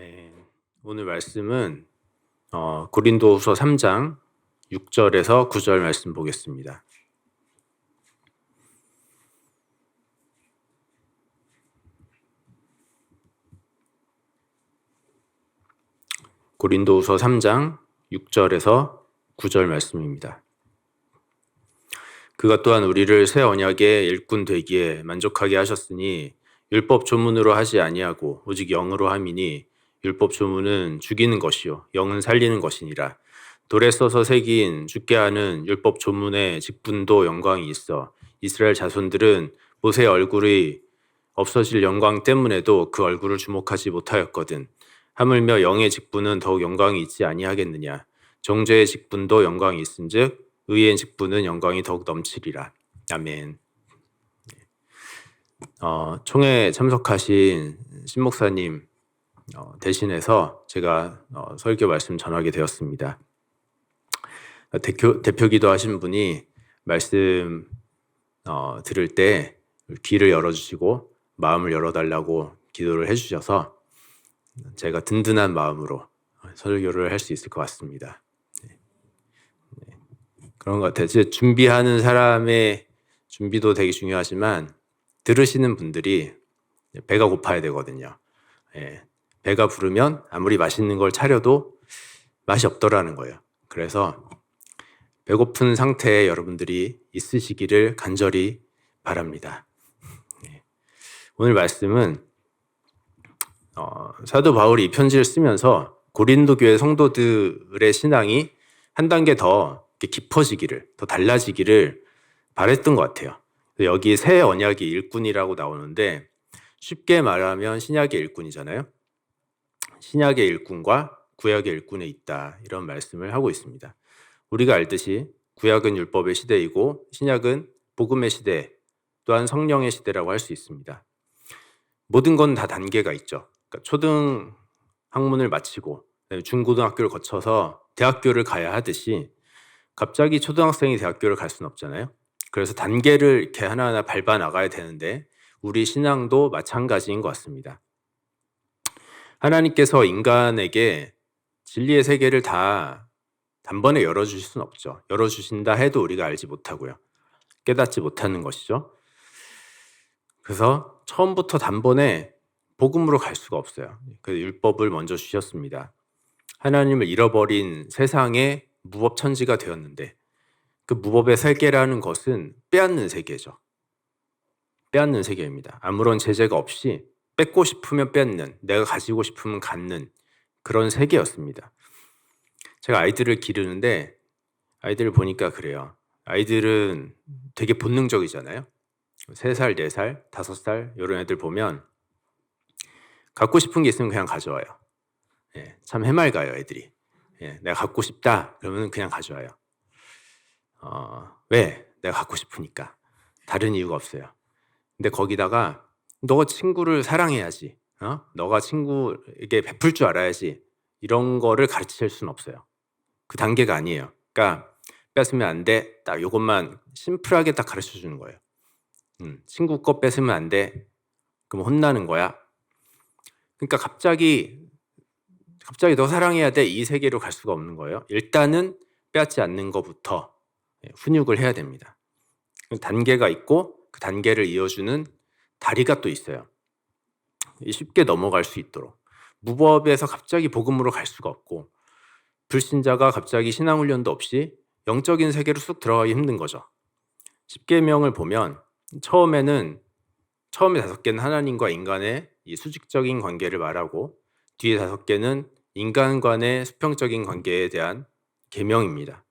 아멘. 오늘 말씀은 고린도후서 3장 6절에서 9절 말씀 보겠습니다. 고린도후서 3장 6절에서 9절 말씀입니다. 그가 또한 우리를 새 언약의 일꾼 되기에 만족하게 하셨으니 율법 조문으로 하지 아니하고 오직 영으로 함이니 율법 조문은 죽이는 것이요 영은 살리는 것이니라. 돌에 써서 새긴 죽게 하는 율법 조문의 직분도 영광이 있어 이스라엘 자손들은 모세의 얼굴이 없어질 영광 때문에도 그 얼굴을 주목하지 못하였거든. 하물며 영의 직분은 더욱 영광이 있지 아니하겠느냐. 정죄의 직분도 영광이 있은즉 의의 직분은 영광이 더욱 넘치리라. 아멘. 총회 참석하신 신목사님 대신해서 제가 설교 말씀 전하게 되었습니다. 대표 기도하신 분이 말씀 들을 때 귀를 열어주시고 마음을 열어달라고 기도를 해주셔서 제가 든든한 마음으로 설교를 할 수 있을 것 같습니다. 그런 것 같아요. 준비하는 사람의 준비도 되게 중요하지만 들으시는 분들이 배가 고파야 되거든요. 배가 부르면 아무리 맛있는 걸 차려도 맛이 없더라는 거예요. 그래서 배고픈 상태에 여러분들이 있으시기를 간절히 바랍니다. 오늘 말씀은 사도 바울이 이 편지를 쓰면서 고린도 교회 성도들의 신앙이 한 단계 더 깊어지기를, 더 달라지기를 바랬던 것 같아요. 여기 새 언약의 일꾼이라고 나오는데 쉽게 말하면 신약의 일꾼이잖아요. 신약의 일꾼과 구약의 일꾼에 있다, 이런 말씀을 하고 있습니다. 우리가 알듯이 구약은 율법의 시대이고 신약은 복음의 시대, 또한 성령의 시대라고 할 수 있습니다. 모든 건 다 단계가 있죠. 그러니까 초등 학문을 마치고 중고등학교를 거쳐서 대학교를 가야 하듯이 갑자기 초등학생이 대학교를 갈 수는 없잖아요. 그래서 단계를 이렇게 하나하나 밟아 나가야 되는데 우리 신앙도 마찬가지인 것 같습니다. 하나님께서 인간에게 진리의 세계를 다 단번에 열어주실 수는 없죠. 열어주신다 해도 우리가 알지 못하고요. 깨닫지 못하는 것이죠. 그래서 처음부터 단번에 복음으로 갈 수가 없어요. 그래서 율법을 먼저 주셨습니다. 하나님을 잃어버린 세상의 무법천지가 되었는데 그 무법의 세계라는 것은 빼앗는 세계죠. 빼앗는 세계입니다. 아무런 제재가 없이 뺏고 싶으면 뺏는, 내가 가지고 싶으면 갖는 그런 세계였습니다. 제가 아이들을 기르는데 아이들을 보니까 그래요. 아이들은 되게 본능적이잖아요. 3살, 4살, 5살 이런 애들 보면 갖고 싶은 게 있으면 그냥 가져와요. 참 해맑아요, 애들이. 내가 갖고 싶다 그러면 그냥 가져와요. 왜? 내가 갖고 싶으니까. 다른 이유가 없어요. 근데 거기다가 너가 친구를 사랑해야지, 너가 친구에게 베풀 줄 알아야지, 이런 거를 가르칠 수는 없어요. 그 단계가 아니에요. 그러니까 뺏으면 안 돼, 딱 이것만 심플하게 딱 가르쳐 주는 거예요. 친구 거 뺏으면 안 돼, 그럼 혼나는 거야. 그러니까 갑자기 너 사랑해야 돼, 이 세계로 갈 수가 없는 거예요. 일단은 빼앗지 않는 것부터 훈육을 해야 됩니다. 단계가 있고 그 단계를 이어주는 다리가 또 있어요. 쉽게 넘어갈 수 있도록. 무법에서 갑자기 복음으로 갈 수가 없고 불신자가 갑자기 신앙훈련도 없이 영적인 세계로 쑥 들어가기 힘든 거죠. 십계명을 보면 처음에 5개는 하나님과 인간의 이 수직적인 관계를 말하고 뒤에 5개는 인간 간의 수평적인 관계에 대한 계명입니다.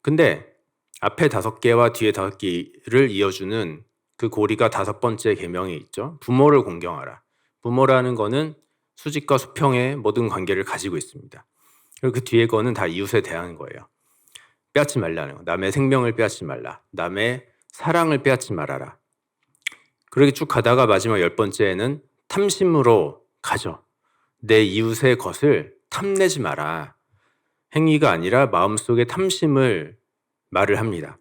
근데 앞에 5개와 뒤에 5개를 이어주는 그 고리가 5번째 계명에 있죠. 부모를 공경하라. 부모라는 거는 수직과 수평의 모든 관계를 가지고 있습니다. 그리고 그 뒤에 거는 다 이웃에 대한 거예요. 빼앗지 말라는 거. 남의 생명을 빼앗지 말라. 남의 사랑을 빼앗지 말아라. 그렇게 쭉 가다가 마지막 10번째에는 탐심으로 가죠. 내 이웃의 것을 탐내지 마라. 행위가 아니라 마음속에 탐심을 말을 합니다.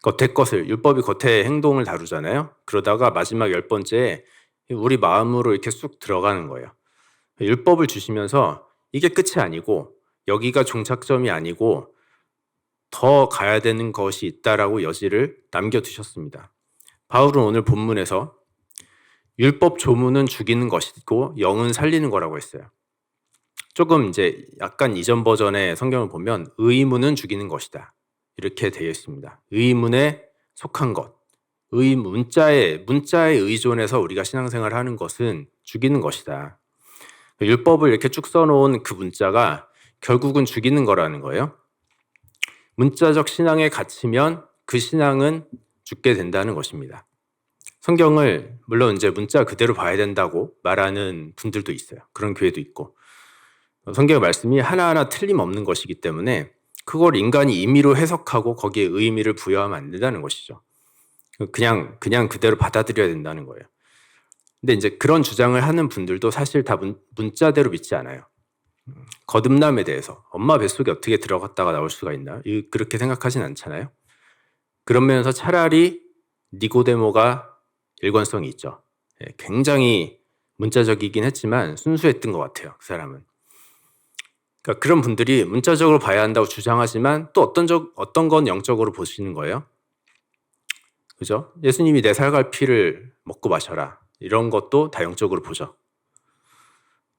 겉의 것을, 율법이 겉의 행동을 다루잖아요. 그러다가 마지막 10번째에 우리 마음으로 이렇게 쑥 들어가는 거예요. 율법을 주시면서 이게 끝이 아니고 여기가 종착점이 아니고 더 가야 되는 것이 있다라고 여지를 남겨두셨습니다. 바울은 오늘 본문에서 율법 조문은 죽이는 것이고 영은 살리는 거라고 했어요. 조금 이제 약간 이전 버전의 성경을 보면 의문은 죽이는 것이다. 이렇게 되어 있습니다. 의문에 속한 것. 문자에 의존해서 우리가 신앙생활을 하는 것은 죽이는 것이다. 율법을 이렇게 쭉 써놓은 그 문자가 결국은 죽이는 거라는 거예요. 문자적 신앙에 갇히면 그 신앙은 죽게 된다는 것입니다. 성경을 물론 이제 문자 그대로 봐야 된다고 말하는 분들도 있어요. 그런 교회도 있고. 성경의 말씀이 하나하나 틀림없는 것이기 때문에 그걸 인간이 임의로 해석하고 거기에 의미를 부여하면 안 된다는 것이죠. 그냥 그대로 받아들여야 된다는 거예요. 근데 이제 그런 주장을 하는 분들도 사실 다 문자대로 믿지 않아요. 거듭남에 대해서 엄마 뱃속에 어떻게 들어갔다가 나올 수가 있나? 그렇게 생각하진 않잖아요. 그런 면에서 차라리 니고데모가 일관성이 있죠. 굉장히 문자적이긴 했지만 순수했던 것 같아요. 그 사람은. 그러니까 그런 분들이 문자적으로 봐야 한다고 주장하지만 또 어떤 건 영적으로 보시는 거예요. 그죠? 예수님이 내 살갈 피를 먹고 마셔라. 이런 것도 다 영적으로 보죠.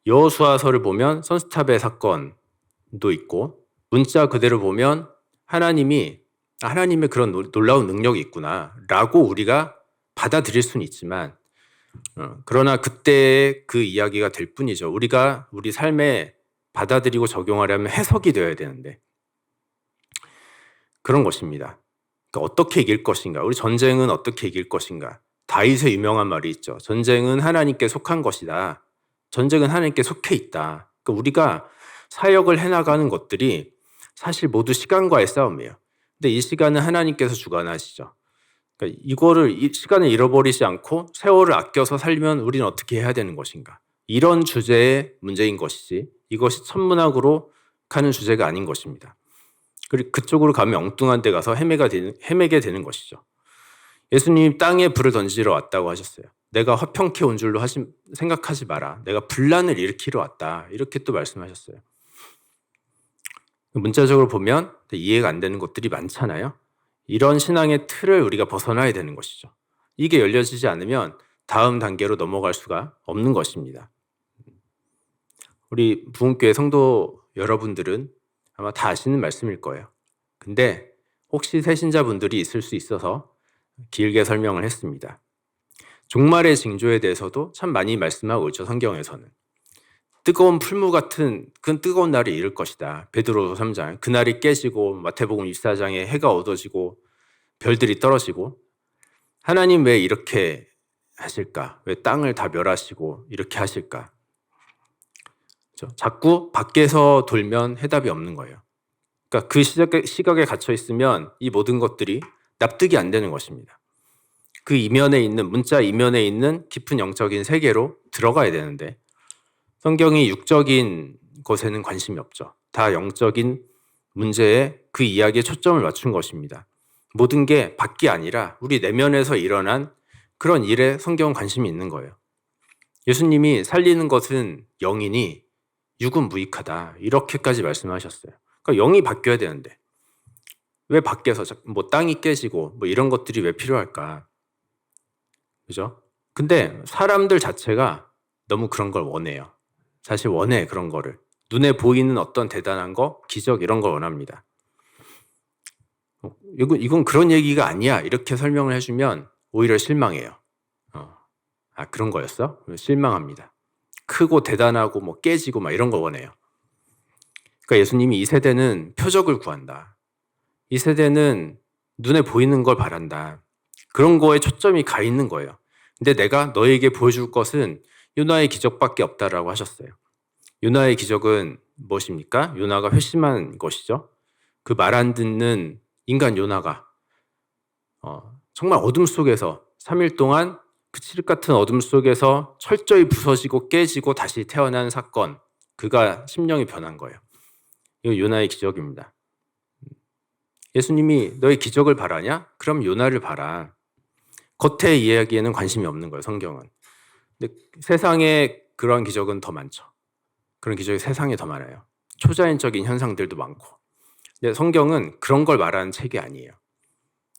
여호수아서를 보면 선스탑의 사건도 있고 문자 그대로 보면 하나님의 그런 놀라운 능력이 있구나라고 우리가 받아들일 수는 있지만 그러나 그때 그 이야기가 될 뿐이죠. 우리가 우리 삶에 받아들이고 적용하려면 해석이 되어야 되는데 그런 것입니다. 그러니까 어떻게 이길 것인가? 우리 전쟁은 어떻게 이길 것인가? 다윗의 유명한 말이 있죠. 전쟁은 하나님께 속한 것이다. 전쟁은 하나님께 속해 있다. 그러니까 우리가 사역을 해나가는 것들이 사실 모두 시간과의 싸움이에요. 근데 이 시간은 하나님께서 주관하시죠. 그러니까 이 시간을 잃어버리지 않고 세월을 아껴서 살면 우리는 어떻게 해야 되는 것인가? 이런 주제의 문제인 것이지 이것이 천문학으로 가는 주제가 아닌 것입니다. 그리고 그쪽으로 가면 엉뚱한 데 가서 헤매게 되는 것이죠. 예수님이 땅에 불을 던지러 왔다고 하셨어요. 내가 화평케 온 줄로 생각하지 마라. 내가 분란을 일으키러 왔다. 이렇게 또 말씀하셨어요. 문자적으로 보면 이해가 안 되는 것들이 많잖아요. 이런 신앙의 틀을 우리가 벗어나야 되는 것이죠. 이게 열려지지 않으면 다음 단계로 넘어갈 수가 없는 것입니다. 우리 부흥교회 성도 여러분들은 아마 다 아시는 말씀일 거예요. 근데 혹시 새신자분들이 있을 수 있어서 길게 설명을 했습니다. 종말의 징조에 대해서도 참 많이 말씀하고 있죠. 성경에서는. 뜨거운 풀무 같은 그 뜨거운 날이 이를 것이다. 베드로서 3장. 그날이 깨지고 마태복음 24장에 해가 어두워지고 별들이 떨어지고 하나님 왜 이렇게 하실까? 왜 땅을 다 멸하시고 이렇게 하실까? 그렇죠? 자꾸 밖에서 돌면 해답이 없는 거예요. 그러니까 그 시각에 갇혀 있으면 이 모든 것들이 납득이 안 되는 것입니다. 그 문자 이면에 있는 깊은 영적인 세계로 들어가야 되는데 성경이 육적인 것에는 관심이 없죠. 다 영적인 문제에 그 이야기에 초점을 맞춘 것입니다. 모든 게 밖이 아니라 우리 내면에서 일어난 그런 일에 성경은 관심이 있는 거예요. 예수님이 살리는 것은 영이니 육은 무익하다. 이렇게까지 말씀하셨어요. 그러니까 영이 바뀌어야 되는데 왜 밖에서 뭐 땅이 깨지고 뭐 이런 것들이 왜 필요할까? 그죠? 근데 사람들 자체가 너무 그런 걸 원해요. 사실 원해 그런 거를. 눈에 보이는 어떤 대단한 거, 기적 이런 걸 원합니다. 이건 그런 얘기가 아니야. 이렇게 설명을 해주면 오히려 실망해요. 그런 거였어? 실망합니다. 크고 대단하고 뭐 깨지고 막 이런 거 원해요. 그러니까 예수님이 이 세대는 표적을 구한다. 이 세대는 눈에 보이는 걸 바란다. 그런 거에 초점이 가 있는 거예요. 근데 내가 너에게 보여줄 것은 요나의 기적밖에 없다라고 하셨어요. 요나의 기적은 무엇입니까? 요나가 회심한 것이죠. 그 말 안 듣는 인간 요나가 정말 어둠 속에서 3일 동안 그 칠흑 같은 어둠 속에서 철저히 부서지고 깨지고 다시 태어난 사건, 그가 심령이 변한 거예요. 이거 요나의 기적입니다. 예수님이 너의 기적을 바라냐? 그럼 요나를 봐라. 겉의 이야기에는 관심이 없는 거예요, 성경은. 근데 세상에 그런 기적은 더 많죠. 그런 기적이 세상에 더 많아요. 초자연적인 현상들도 많고. 근데 성경은 그런 걸 말하는 책이 아니에요.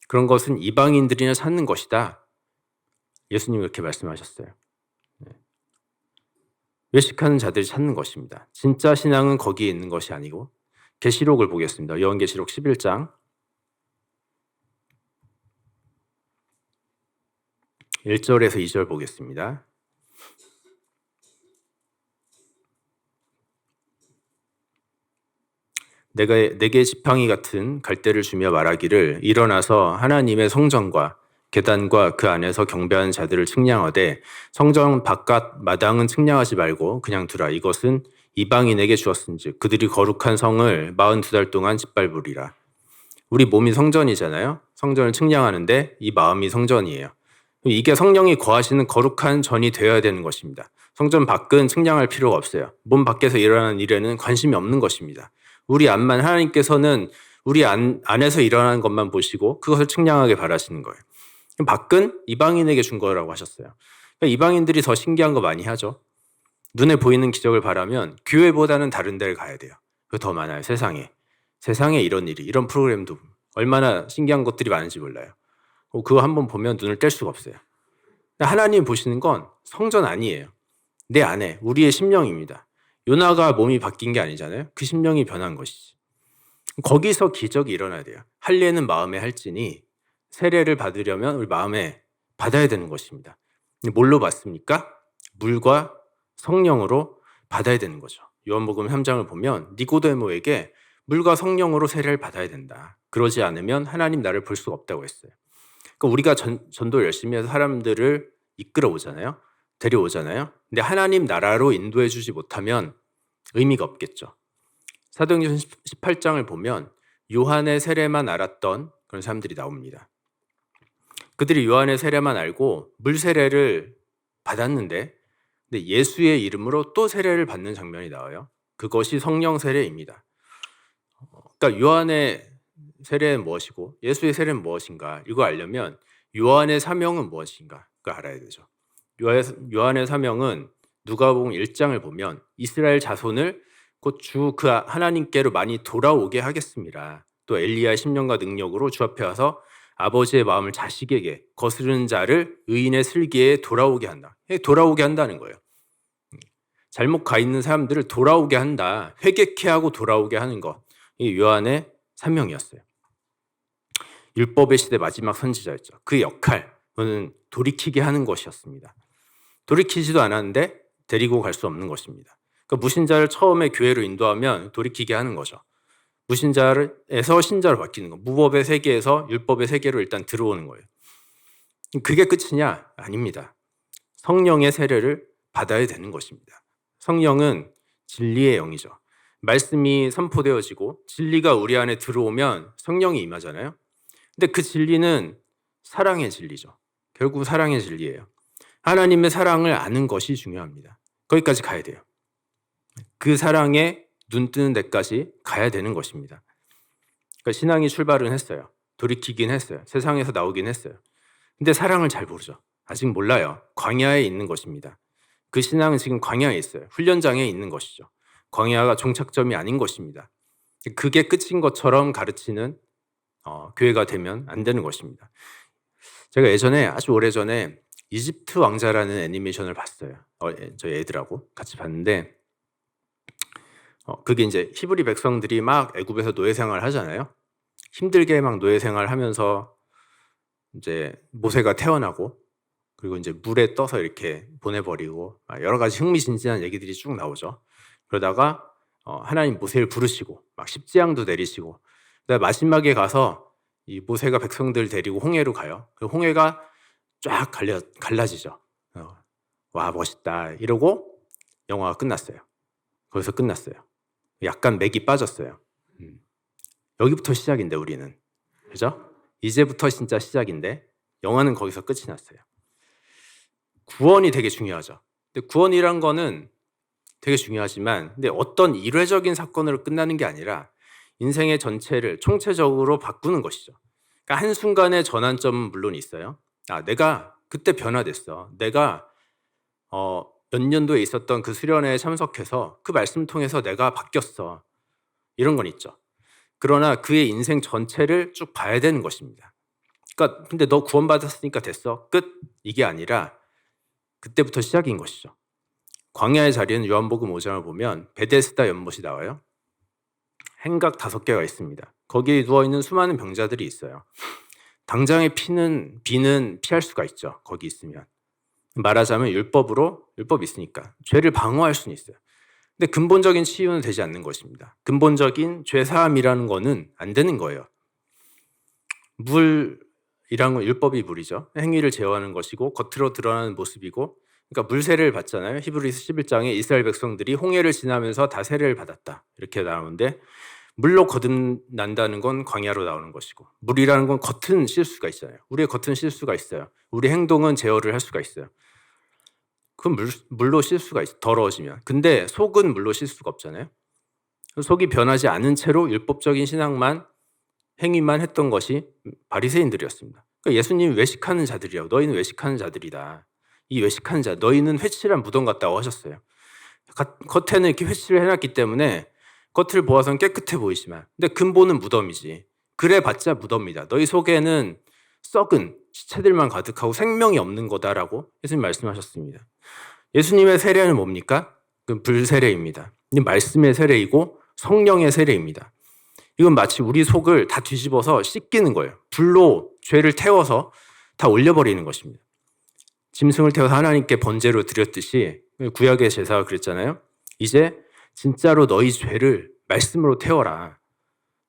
그런 것은 이방인들이나 찾는 것이다. 예수님이 그렇게 말씀하셨어요. 외식하는 자들이 찾는 것입니다. 진짜 신앙은 거기에 있는 것이 아니고 계시록을 보겠습니다. 요한계시록 11장 1절에서 2절 보겠습니다. 내가 내게 지팡이 같은 갈대를 주며 말하기를 일어나서 하나님의 성전과 계단과 그 안에서 경배하는 자들을 측량하되 성전 바깥 마당은 측량하지 말고 그냥 두라. 이것은 이방인에게 주었은즉 그들이 거룩한 성을 42달 동안 짓밟으리라. 우리 몸이 성전이잖아요. 성전을 측량하는데 이 마음이 성전이에요. 이게 성령이 거하시는 거룩한 전이 되어야 되는 것입니다. 성전 밖은 측량할 필요가 없어요. 몸 밖에서 일어나는 일에는 관심이 없는 것입니다. 우리 안만 하나님께서는 우리 안에서 일어나는 것만 보시고 그것을 측량하게 바라시는 거예요. 밖은 이방인에게 준 거라고 하셨어요. 그러니까 이방인들이 더 신기한 거 많이 하죠. 눈에 보이는 기적을 바라면 교회보다는 다른 데를 가야 돼요. 그거 더 많아요. 세상에 이런 일이, 이런 프로그램도 얼마나 신기한 것들이 많은지 몰라요. 그거 한번 보면 눈을 뗄 수가 없어요. 하나님 보시는 건 성전 아니에요. 내 안에 우리의 심령입니다. 요나가 몸이 바뀐 게 아니잖아요. 그 심령이 변한 것이지. 거기서 기적이 일어나야 돼요. 할례는 마음에 할지니 세례를 받으려면 우리 마음에 받아야 되는 것입니다. 뭘로 받습니까? 물과 성령으로 받아야 되는 거죠. 요한복음 3장을 보면 니고데모에게 물과 성령으로 세례를 받아야 된다. 그러지 않으면 하나님 나를 볼 수가 없다고 했어요. 그러니까 우리가 전도 열심히 해서 사람들을 이끌어 오잖아요. 데려오잖아요. 근데 하나님 나라로 인도해 주지 못하면 의미가 없겠죠. 사도행전 18장을 보면 요한의 세례만 알았던 그런 사람들이 나옵니다. 그들이 요한의 세례만 알고 물 세례를 받았는데 근데 예수의 이름으로 또 세례를 받는 장면이 나와요. 그것이 성령 세례입니다. 그러니까 요한의 세례는 무엇이고 예수의 세례는 무엇인가 이거 알려면 요한의 사명은 무엇인가 그걸 알아야 되죠. 요한의 사명은 누가복음 1장을 보면 이스라엘 자손을 곧 주 그 하나님께로 많이 돌아오게 하겠습니다. 또 엘리야의 심령과 능력으로 주 앞에 와서 아버지의 마음을 자식에게 거스르는 자를 의인의 슬기에 돌아오게 한다. 돌아오게 한다는 거예요. 잘못 가 있는 사람들을 돌아오게 한다. 회개케 하고 돌아오게 하는 것. 이 요한의 사명이었어요. 율법의 시대 마지막 선지자였죠. 그 역할은 돌이키게 하는 것이었습니다. 돌이키지도 않았는데 데리고 갈 수 없는 것입니다. 그러니까 무신자를 처음에 교회로 인도하면 돌이키게 하는 거죠. 무신자에서 신자로 바뀌는 거. 무법의 세계에서 율법의 세계로 일단 들어오는 거예요. 그게 끝이냐? 아닙니다. 성령의 세례를 받아야 되는 것입니다. 성령은 진리의 영이죠. 말씀이 선포되어지고 진리가 우리 안에 들어오면 성령이 임하잖아요. 근데 그 진리는 사랑의 진리죠. 결국 사랑의 진리예요. 하나님의 사랑을 아는 것이 중요합니다. 거기까지 가야 돼요. 그 사랑에 눈 뜨는 데까지 가야 되는 것입니다. 그러니까 신앙이 출발은 했어요. 돌이키긴 했어요. 세상에서 나오긴 했어요. 근데 사랑을 잘 모르죠. 아직 몰라요. 광야에 있는 것입니다. 그 신앙은 지금 광야에 있어요. 훈련장에 있는 것이죠. 광야가 종착점이 아닌 것입니다. 그게 끝인 것처럼 가르치는 교회가 되면 안 되는 것입니다. 제가 예전에 아주 오래전에 이집트 왕자라는 애니메이션을 봤어요. 저희 애들하고 같이 봤는데 그게 이제 히브리 백성들이 막 애굽에서 노예 생활을 하잖아요. 힘들게 막 노예 생활을 하면서 이제 모세가 태어나고 그리고 이제 물에 떠서 이렇게 보내버리고 여러 가지 흥미진진한 얘기들이 쭉 나오죠. 그러다가 하나님 모세를 부르시고 막 십지양도 내리시고 그다음에 마지막에 가서 이 모세가 백성들 데리고 홍해로 가요. 그 홍해가 쫙 갈라지죠. 와 멋있다 이러고 영화가 끝났어요. 거기서 끝났어요. 약간 맥이 빠졌어요. 여기부터 시작인데 우리는 그죠? 이제부터 진짜 시작인데 영화는 거기서 끝이 났어요. 구원이 되게 중요하죠. 근데 구원이란 거는 되게 중요하지만 근데 어떤 일회적인 사건으로 끝나는 게 아니라 인생의 전체를 총체적으로 바꾸는 것이죠. 그러니까 한순간의 전환점은 물론 있어요. 내가 그때 변화됐어. 내가 몇 년도에 있었던 그 수련회에 참석해서 그 말씀 통해서 내가 바뀌었어. 이런 건 있죠. 그러나 그의 인생 전체를 쭉 봐야 되는 것입니다. 그러니까 근데 너 구원받았으니까 됐어. 끝. 이게 아니라 그때부터 시작인 것이죠. 광야의 자리는 요한복음 5장을 보면 베데스다 연못이 나와요. 행각 5개가 있습니다. 거기에 누워있는 수많은 병자들이 있어요. 당장의 비는 피할 수가 있죠. 거기 있으면. 말하자면 율법이 있으니까 죄를 방어할 수는 있어요. 근데 근본적인 치유는 되지 않는 것입니다. 근본적인 죄 사함이라는 거는 안 되는 거예요. 물이란 건 율법이 물이죠. 행위를 제어하는 것이고 겉으로 드러나는 모습이고, 그러니까 물 세례를 받잖아요. 히브리서 11장에 이스라엘 백성들이 홍해를 지나면서 다 세례를 받았다. 이렇게 나오는데 물로 거듭난다는 건 광야로 나오는 것이고, 물이라는 건 겉은 씻을 수가 있잖아요. 우리의 겉은 씻을 수가 있어요. 우리 행동은 제어를 할 수가 있어요. 그건 물로 씻을 수가 있어요. 더러워지면. 근데 속은 물로 씻을 수가 없잖아요. 속이 변하지 않은 채로 율법적인 신앙만 행위만 했던 것이 바리새인들이었습니다. 그러니까 예수님이 외식하는 자들이라고, 너희는 외식하는 자들이다. 이 외식하는 자, 너희는 회칠한 무덤 같다고 하셨어요. 겉에는 이렇게 회칠을 해놨기 때문에 겉을 보아서는 깨끗해 보이지만, 근데 근본은 무덤이지. 그래 봤자 무덤이다. 너희 속에는 썩은 시체들만 가득하고 생명이 없는 거다라고 예수님 말씀하셨습니다. 예수님의 세례는 뭡니까? 그 불세례입니다. 말씀의 세례이고 성령의 세례입니다. 이건 마치 우리 속을 다 뒤집어서 씻기는 거예요. 불로 죄를 태워서 다 올려버리는 것입니다. 짐승을 태워서 하나님께 번제로 드렸듯이 구약의 제사가 그랬잖아요. 이제 진짜로 너희 죄를 말씀으로 태워라.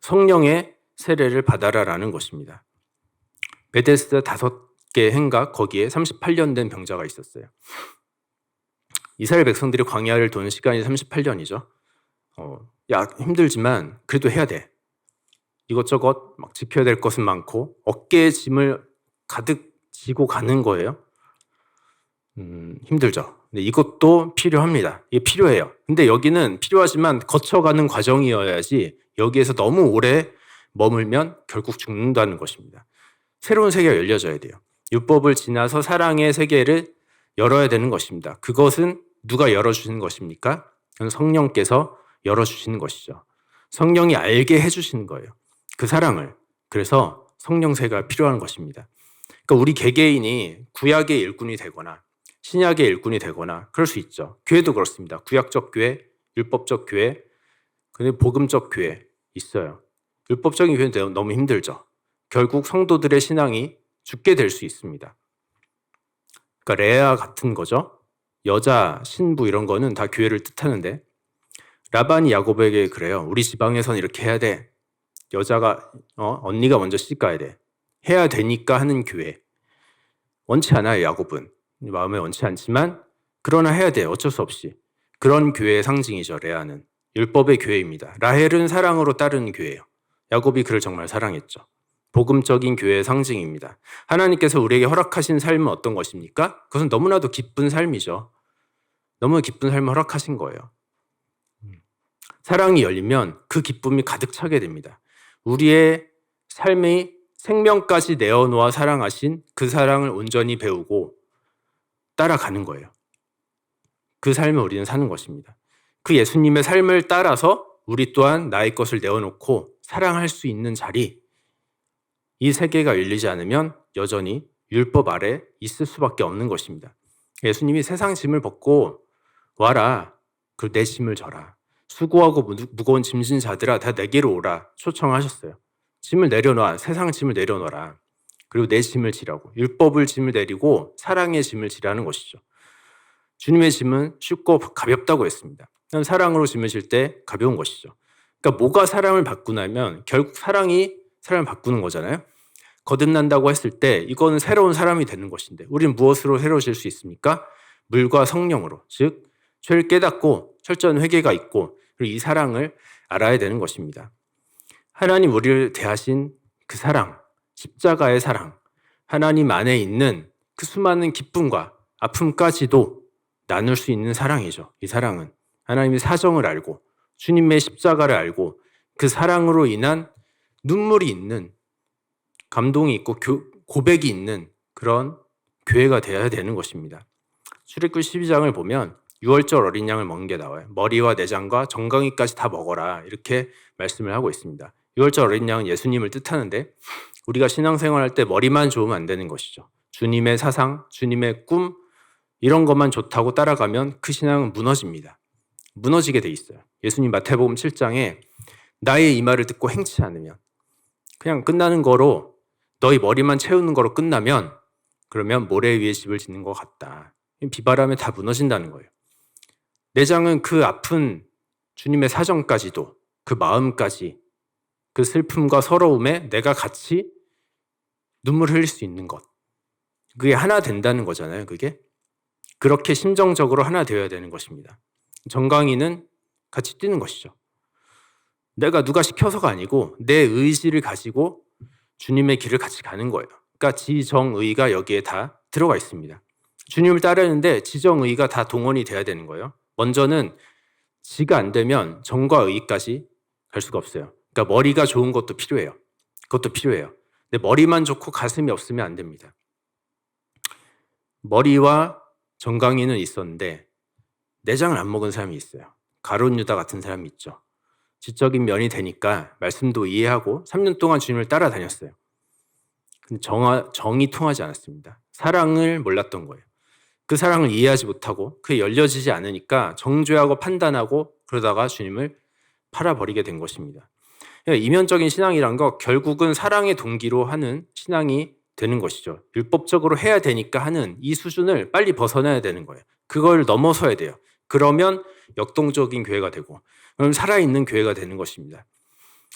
성령의 세례를 받아라라는 것입니다. 베데스다 5개 행각, 거기에 38년 된 병자가 있었어요. 이스라엘 백성들이 광야를 도는 시간이 38년이죠. 야, 힘들지만 그래도 해야 돼. 이것저것 막 지켜야 될 것은 많고 어깨에 짐을 가득 지고 가는 거예요. 힘들죠. 근데 이것도 필요합니다. 이게 필요해요. 근데 여기는 필요하지만 거쳐가는 과정이어야지, 여기에서 너무 오래 머물면 결국 죽는다는 것입니다. 새로운 세계가 열려져야 돼요. 율법을 지나서 사랑의 세계를 열어야 되는 것입니다. 그것은 누가 열어주시는 것입니까? 성령께서 열어주시는 것이죠. 성령이 알게 해주시는 거예요. 그 사랑을. 그래서 성령세가 필요한 것입니다. 그러니까 우리 개개인이 구약의 일꾼이 되거나 신약의 일꾼이 되거나 그럴 수 있죠. 교회도 그렇습니다. 구약적 교회, 율법적 교회, 근데 복음적 교회 있어요. 율법적인 교회는 너무 힘들죠. 결국 성도들의 신앙이 죽게 될 수 있습니다. 그러니까 레아 같은 거죠. 여자, 신부 이런 거는 다 교회를 뜻하는데, 라반이 야곱에게 그래요. 우리 지방에선 이렇게 해야 돼. 여자가 언니가 먼저 시집가야 돼. 해야 되니까 하는 교회. 원치 않아요, 야곱은. 마음에 원치 않지만 그러나 해야 돼요. 어쩔 수 없이. 그런 교회의 상징이죠, 레아는. 율법의 교회입니다. 라헬은 사랑으로 따르는 교회예요. 야곱이 그를 정말 사랑했죠. 복음적인 교회의 상징입니다. 하나님께서 우리에게 허락하신 삶은 어떤 것입니까? 그것은 너무나도 기쁜 삶이죠. 너무 기쁜 삶을 허락하신 거예요. 사랑이 열리면 그 기쁨이 가득 차게 됩니다. 우리의 삶의 생명까지 내어놓아 사랑하신 그 사랑을 온전히 배우고 따라가는 거예요. 그 삶을 우리는 사는 것입니다. 그 예수님의 삶을 따라서 우리 또한 나의 것을 내어놓고 사랑할 수 있는 자리, 이 세계가 열리지 않으면 여전히 율법 아래 있을 수밖에 없는 것입니다. 예수님이 세상 짐을 벗고 와라. 그리고 내 짐을 져라. 수고하고 무거운 짐진 자들아 다 내게로 오라 초청하셨어요. 짐을 내려놔. 세상 짐을 내려놔라. 그리고 내 짐을 지라고. 율법을 짐을 내리고 사랑의 짐을 지라는 것이죠. 주님의 짐은 쉽고 가볍다고 했습니다. 사랑으로 짐을 질 때 가벼운 것이죠. 그러니까 뭐가 사람을 바꾸냐면 결국 사랑이 사람을 바꾸는 거잖아요. 거듭난다고 했을 때 이거는 새로운 사람이 되는 것인데 우리는 무엇으로 새로워질 수 있습니까? 물과 성령으로. 즉 죄를 깨닫고 철저한 회개가 있고 그리고 이 사랑을 알아야 되는 것입니다. 하나님 우리를 대하신 그 사랑, 십자가의 사랑, 하나님 안에 있는 그 수많은 기쁨과 아픔까지도 나눌 수 있는 사랑이죠. 이 사랑은 하나님의 사정을 알고 주님의 십자가를 알고 그 사랑으로 인한 눈물이 있는, 감동이 있고 고백이 있는 그런 교회가 되어야 되는 것입니다. 출애굽기 12장을 보면 유월절 어린 양을 먹는 게 나와요. 머리와 내장과 정강이까지 다 먹어라 이렇게 말씀을 하고 있습니다. 유월절 어린 양은 예수님을 뜻하는데 우리가 신앙생활할 때 머리만 좋으면 안 되는 것이죠. 주님의 사상, 주님의 꿈 이런 것만 좋다고 따라가면 그 신앙은 무너집니다. 무너지게 돼 있어요. 예수님 마태복음 7장에 나의 이 말을 듣고 행치 않으면 그냥 끝나는 거로 너희 머리만 채우는 거로 끝나면 그러면 모래 위에 집을 짓는 것 같다. 비바람에 다 무너진다는 거예요. 내장은 그 아픈 주님의 사정까지도 그 마음까지 그 슬픔과 서러움에 내가 같이 눈물 흘릴 수 있는 것. 그게 하나 된다는 거잖아요. 그게. 그렇게 심정적으로 하나 되어야 되는 것입니다. 정강이는 같이 뛰는 것이죠. 내가 누가 시켜서가 아니고 내 의지를 가지고 주님의 길을 같이 가는 거예요. 그러니까 지정의가 여기에 다 들어가 있습니다. 주님을 따르는데 지정의가 다 동원이 돼야 되는 거예요. 먼저는 지가 안 되면 정과 의까지 갈 수가 없어요. 그러니까 머리가 좋은 것도 필요해요. 그것도 필요해요. 근데 머리만 좋고 가슴이 없으면 안 됩니다. 머리와 정강이는 있었는데 내장을 안 먹은 사람이 있어요. 가룟 유다 같은 사람이 있죠. 지적인 면이 되니까 말씀도 이해하고 3년 동안 주님을 따라다녔어요. 근데 정이 통하지 않았습니다. 사랑을 몰랐던 거예요. 그 사랑을 이해하지 못하고 그게 열려지지 않으니까 정죄하고 판단하고 그러다가 주님을 팔아버리게 된 것입니다. 이면적인 신앙이란 거 결국은 사랑의 동기로 하는 신앙이 되는 것이죠. 율법적으로 해야 되니까 하는 이 수준을 빨리 벗어나야 되는 거예요. 그걸 넘어서야 돼요. 그러면 역동적인 교회가 되고 그럼 살아있는 교회가 되는 것입니다.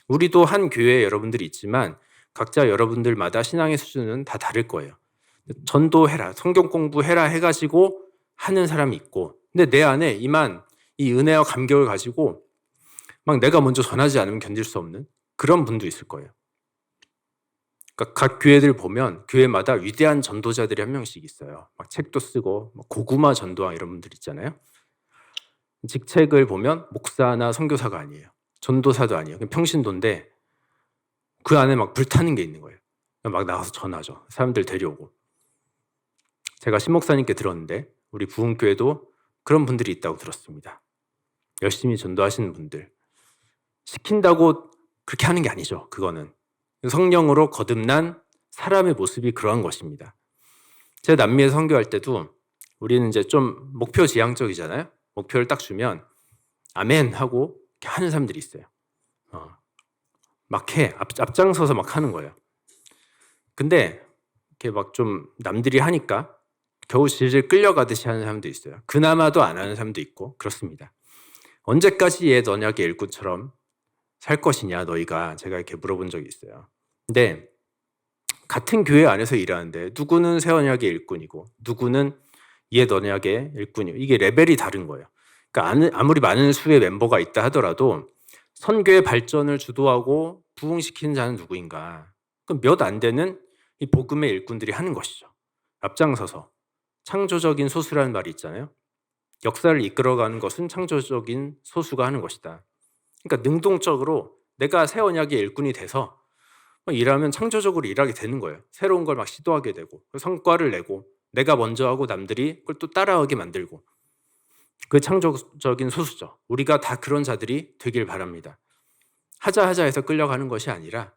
우리도 한 교회에 여러분들이 있지만 각자 여러분들마다 신앙의 수준은 다 다를 거예요. 전도해라, 성경 공부해라 해가지고 하는 사람이 있고 근데 내 안에 이만 이 은혜와 감격을 가지고 막 내가 먼저 전하지 않으면 견딜 수 없는 그런 분도 있을 거예요. 그러니까 각 교회들 보면 교회마다 위대한 전도자들이 한 명씩 있어요. 막 책도 쓰고 고구마 전도왕 이런 분들 있잖아요. 직책을 보면 목사나 선교사가 아니에요. 전도사도 아니에요. 그냥 평신도인데 그 안에 막 불타는 게 있는 거예요. 막 나가서 전하죠. 사람들 데려오고. 제가 신목사님께 들었는데 우리 부흥교회도 그런 분들이 있다고 들었습니다. 열심히 전도하시는 분들. 시킨다고 그렇게 하는 게 아니죠. 그거는. 성령으로 거듭난 사람의 모습이 그러한 것입니다. 제가 남미에 선교할 때도 우리는 이제 좀 목표 지향적이잖아요. 목표를 딱 주면 아멘 하고 이렇게 하는 사람들이 있어요. 막 해. 앞장서서 막 하는 거예요. 근데 이렇게 막 좀 남들이 하니까 겨우 질질 끌려가듯이 하는 사람도 있어요. 그나마도 안 하는 사람도 있고 그렇습니다. 언제까지 옛 언약의 일꾼처럼 살 것이냐 너희가 제가 이렇게 물어본 적이 있어요. 근데 같은 교회 안에서 일하는데 누구는 새 언약의 일꾼이고 누구는 옛 언약의 일꾼이고 이게 레벨이 다른 거예요. 그러니까 아무리 많은 수의 멤버가 있다 하더라도 선교의 발전을 주도하고 부흥시키는 자는 누구인가? 그럼 몇 안 되는 이 복음의 일꾼들이 하는 것이죠. 앞장서서 창조적인 소수라는 말이 있잖아요. 역사를 이끌어가는 것은 창조적인 소수가 하는 것이다. 그러니까 능동적으로 내가 새 언약의 일꾼이 돼서 일하면 창조적으로 일하게 되는 거예요. 새로운 걸 막 시도하게 되고 성과를 내고 내가 먼저 하고 남들이 그걸 또 따라하게 만들고 그 창조적인 소수죠. 우리가 다 그런 자들이 되길 바랍니다. 하자 해서 끌려가는 것이 아니라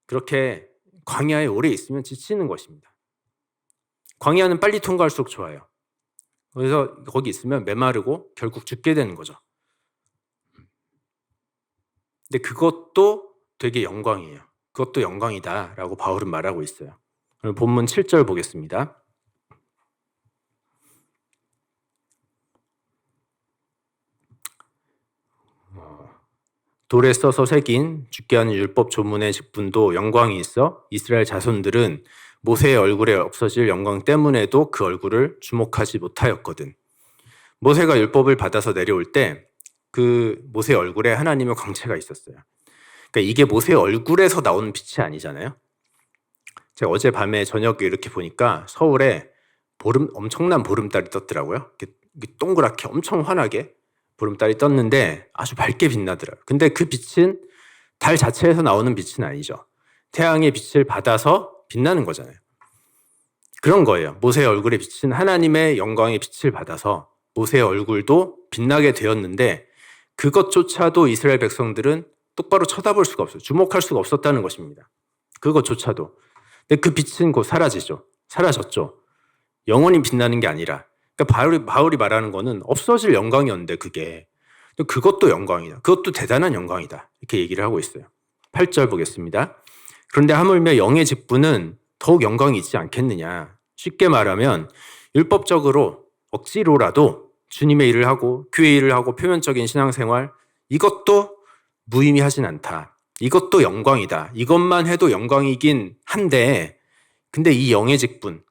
그렇게 광야에 오래 있으면 지치는 것입니다. 광야는 빨리 통과할수록 좋아요. 그래서 거기 있으면 메마르고 결국 죽게 되는 거죠. 근데 그것도 되게 영광이에요. 그것도 영광이다라고 바울은 말하고 있어요. 오늘 본문 7절 보겠습니다. 돌에 써서 새긴 죽게 하는 율법 조문의 직분도 영광이 있어 이스라엘 자손들은 모세의 얼굴에 없어질 영광 때문에도 그 얼굴을 주목하지 못하였거든. 모세가 율법을 받아서 내려올 때 그 모세의 얼굴에 하나님의 광채가 있었어요. 그러니까 이게 모세의 얼굴에서 나오는 빛이 아니잖아요. 제가 어제 밤에 저녁에 이렇게 보니까 서울에 엄청난 보름달이 떴더라고요. 이렇게 동그랗게 엄청 환하게 보름달이 떴는데 아주 밝게 빛나더라고요. 근데 그 빛은 달 자체에서 나오는 빛은 아니죠. 태양의 빛을 받아서 빛나는 거잖아요. 그런 거예요. 모세의 얼굴에 비친 하나님의 영광의 빛을 받아서 모세의 얼굴도 빛나게 되었는데 그것조차도 이스라엘 백성들은 똑바로 쳐다볼 수가 없어요. 주목할 수가 없었다는 것입니다. 그것조차도. 근데 그 빛은 곧 사라지죠. 사라졌죠. 영원히 빛나는 게 아니라. 그러니까 바울이 말하는 거는 없어질 영광이었는데 그것도 영광이다. 그것도 대단한 영광이다. 이렇게 얘기를 하고 있어요. 8절 보겠습니다. 그런데 하물며 영의 직분은 더욱 영광이 있지 않겠느냐. 쉽게 말하면 율법적으로 억지로라도 주님의 일을 하고 교회 일을 하고 표면적인 신앙생활 이것도 무의미하진 않다. 이것도 영광이다. 이것만 해도 영광이긴 한데 근데 이 영의 직분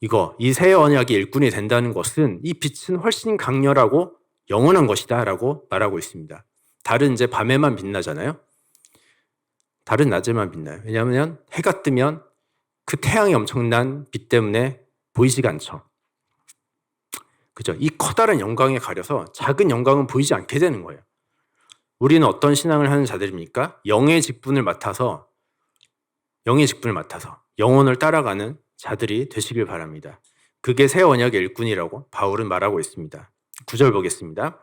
이 새 언약의 일꾼이 된다는 것은 이 빛은 훨씬 강렬하고 영원한 것이다 라고 말하고 있습니다. 달은 이제 밤에만 빛나잖아요. 달은 낮에만 빛나요. 왜냐하면 해가 뜨면 그 태양의 엄청난 빛 때문에 보이지가 않죠. 그죠? 이 커다란 영광에 가려서 작은 영광은 보이지 않게 되는 거예요. 우리는 어떤 신앙을 하는 자들입니까? 영의 직분을 맡아서 영혼을 따라가는 자들이 되시길 바랍니다. 그게 새 언약의 일꾼이라고 바울은 말하고 있습니다. 9절 보겠습니다.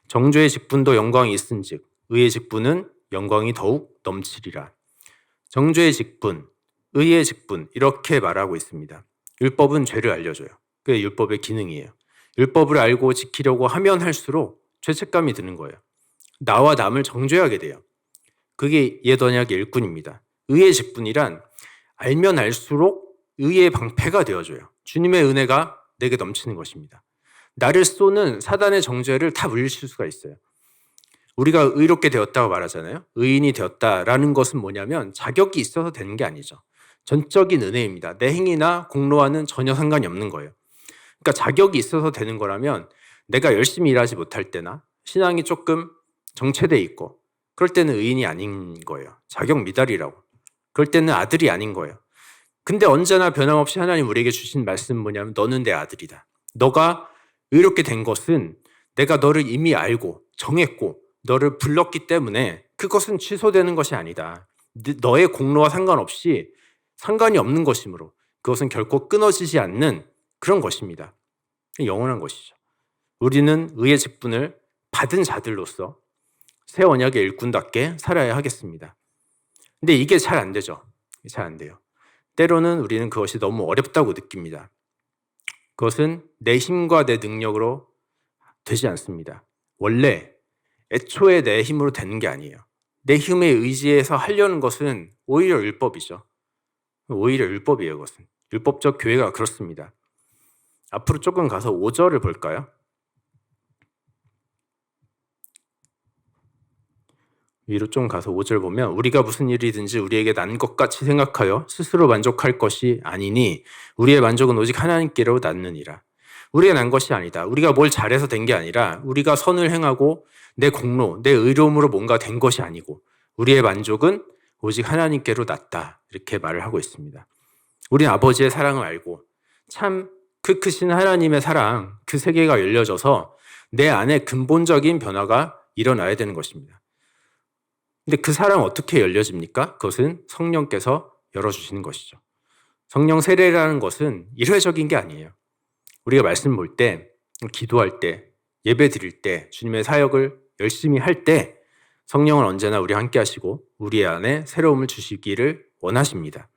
정죄의 직분도 영광이 있은즉 의의 직분은 영광이 더욱 넘치리라. 정죄의 직분, 의의 직분 이렇게 말하고 있습니다. 율법은 죄를 알려줘요. 그게 율법의 기능이에요. 율법을 알고 지키려고 하면 할수록 죄책감이 드는 거예요. 나와 남을 정죄하게 돼요. 그게 옛 언약의 일꾼입니다. 의의 직분이란 알면 알수록 의의 방패가 되어줘요. 주님의 은혜가 내게 넘치는 것입니다. 나를 쏘는 사단의 정죄를 다 물리칠 수가 있어요. 우리가 의롭게 되었다고 말하잖아요. 의인이 되었다라는 것은 뭐냐면 자격이 있어서 되는 게 아니죠. 전적인 은혜입니다. 내 행위나 공로와는 전혀 상관이 없는 거예요. 그러니까 자격이 있어서 되는 거라면 내가 열심히 일하지 못할 때나 신앙이 조금 정체돼 있고 그럴 때는 의인이 아닌 거예요. 자격 미달이라고. 그럴 때는 아들이 아닌 거예요. 근데 언제나 변함없이 하나님 우리에게 주신 말씀은 뭐냐면 너는 내 아들이다. 너가 의롭게 된 것은 내가 너를 이미 알고 정했고 너를 불렀기 때문에 그것은 취소되는 것이 아니다. 너의 공로와 상관없이 상관이 없는 것이므로 그것은 결코 끊어지지 않는 그런 것입니다. 영원한 것이죠. 우리는 의의 직분을 받은 자들로서 새 언약의 일꾼답게 살아야 하겠습니다. 근데 이게 잘 안 되죠. 잘 안 돼요. 때로는 우리는 그것이 너무 어렵다고 느낍니다. 그것은 내 힘과 내 능력으로 되지 않습니다. 원래 애초에 내 힘으로 되는 게 아니에요. 내 힘에 의지해서 하려는 것은 오히려 율법이죠. 오히려 율법이에요. 그것은. 율법적 교회가 그렇습니다. 앞으로 조금 가서 5절을 볼까요? 위로 좀 가서 5절 보면 우리가 무슨 일이든지 우리에게 난 것 같이 생각하여 스스로 만족할 것이 아니니 우리의 만족은 오직 하나님께로 났느니라. 우리가 난 것이 아니다. 우리가 뭘 잘해서 된 게 아니라 우리가 선을 행하고 내 공로, 내 의로움으로 뭔가 된 것이 아니고 우리의 만족은 오직 하나님께로 났다. 이렇게 말을 하고 있습니다. 우리는 아버지의 사랑을 알고 참 그 크신 하나님의 사랑, 그 세계가 열려져서 내 안에 근본적인 변화가 일어나야 되는 것입니다. 근데 그 사랑은 어떻게 열려집니까? 그것은 성령께서 열어주시는 것이죠. 성령 세례라는 것은 일회적인 게 아니에요. 우리가 말씀 볼 때, 기도할 때, 예배 드릴 때, 주님의 사역을 열심히 할 때 성령은 언제나 우리와 함께 하시고 우리 안에 새로움을 주시기를 원하십니다.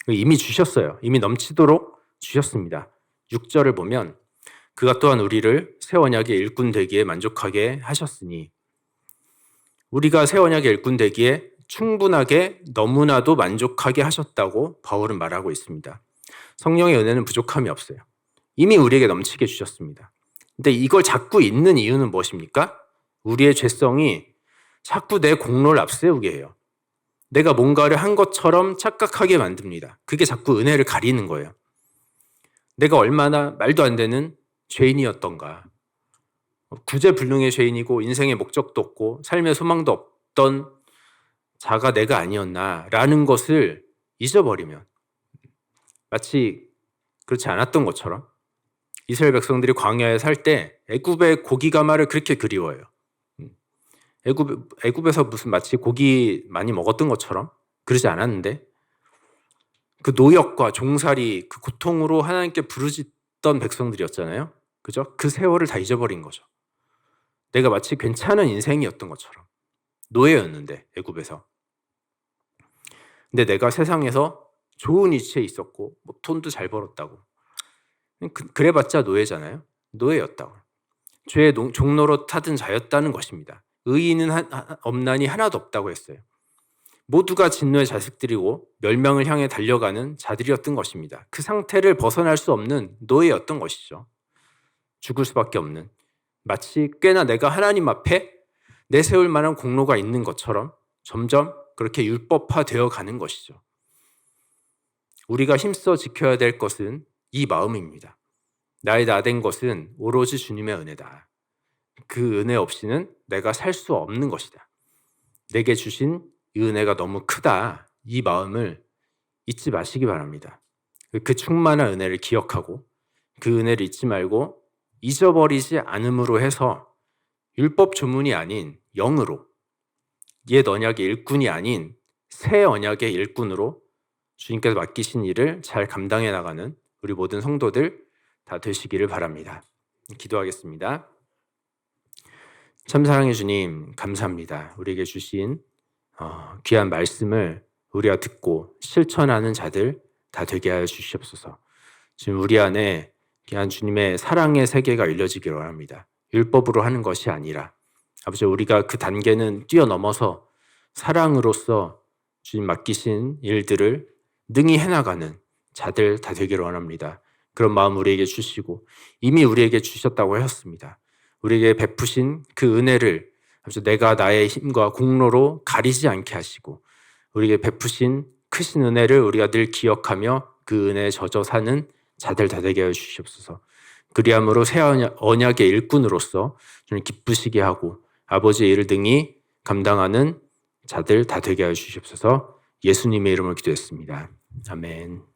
이미 주셨어요. 이미 넘치도록 주셨습니다. 6절을 보면 그가 또한 우리를 새 언약의 일꾼 되기에 만족하게 하셨으니 우리가 새 언약의 일꾼 되기에 충분하게 너무나도 만족하게 하셨다고 바울은 말하고 있습니다. 성령의 은혜는 부족함이 없어요. 이미 우리에게 넘치게 주셨습니다. 근데 이걸 잡고 있는 이유는 무엇입니까? 우리의 죄성이 자꾸 내 공로를 앞세우게 해요. 내가 뭔가를 한 것처럼 착각하게 만듭니다. 그게 자꾸 은혜를 가리는 거예요. 내가 얼마나 말도 안 되는 죄인이었던가. 구제불능의 죄인이고 인생의 목적도 없고 삶의 소망도 없던 자가 내가 아니었나라는 것을 잊어버리면 마치 그렇지 않았던 것처럼 이스라엘 백성들이 광야에 살 때 애굽의 고기가마를 그렇게 그리워해요. 애굽에서 무슨 마치 고기 많이 먹었던 것처럼 그러지 않았는데 그 노역과 종살이 그 고통으로 하나님께 부르짖던 백성들이었잖아요. 그죠? 그 세월을 다 잊어버린 거죠. 내가 마치 괜찮은 인생이었던 것처럼 노예였는데 애굽에서. 근데 내가 세상에서 좋은 위치에 있었고 뭐 돈도 잘 벌었다고. 그래봤자 노예잖아요. 노예였다고. 죄의 종로로 타든 자였다는 것입니다. 의인은 없나니 하나도 없다고 했어요. 모두가 진노의 자식들이고 멸망을 향해 달려가는 자들이었던 것입니다. 그 상태를 벗어날 수 없는 노예였던 것이죠. 죽을 수밖에 없는. 마치 꽤나 내가 하나님 앞에 내세울 만한 공로가 있는 것처럼 점점 그렇게 율법화되어 가는 것이죠. 우리가 힘써 지켜야 될 것은 이 마음입니다. 나의 나된 것은 오로지 주님의 은혜다. 그 은혜 없이는 내가 살 수 없는 것이다. 내게 주신 이 은혜가 너무 크다. 이 마음을 잊지 마시기 바랍니다. 그 충만한 은혜를 기억하고 그 은혜를 잊지 말고 잊어버리지 않음으로 해서 율법 조문이 아닌 영으로 옛 언약의 일꾼이 아닌 새 언약의 일꾼으로 주님께서 맡기신 일을 잘 감당해 나가는 우리 모든 성도들 다 되시기를 바랍니다. 기도하겠습니다. 참 사랑해 주님 감사합니다. 우리에게 주신 귀한 말씀을 우리가 듣고 실천하는 자들 다 되게 하여 주시옵소서. 지금 우리 안에 귀한 주님의 사랑의 세계가 일러지기를 원합니다. 율법으로 하는 것이 아니라 아버지 우리가 그 단계는 뛰어넘어서 사랑으로서 주님 맡기신 일들을 능히 해나가는 자들 다 되기를 원합니다. 그런 마음 우리에게 주시고 이미 우리에게 주셨다고 하셨습니다. 우리에게 베푸신 그 은혜를 아버지 내가 나의 힘과 공로로 가리지 않게 하시고 우리에게 베푸신 크신 은혜를 우리가 늘 기억하며 그 은혜에 젖어 사는 자들 다 되게 하여 주시옵소서. 그리함으로 새 언약의 일꾼으로서 좀 기쁘시게 하고 아버지의 일을 능히 감당하는 자들 다 되게 하여 주시옵소서. 예수님의 이름으로 기도했습니다. 아멘.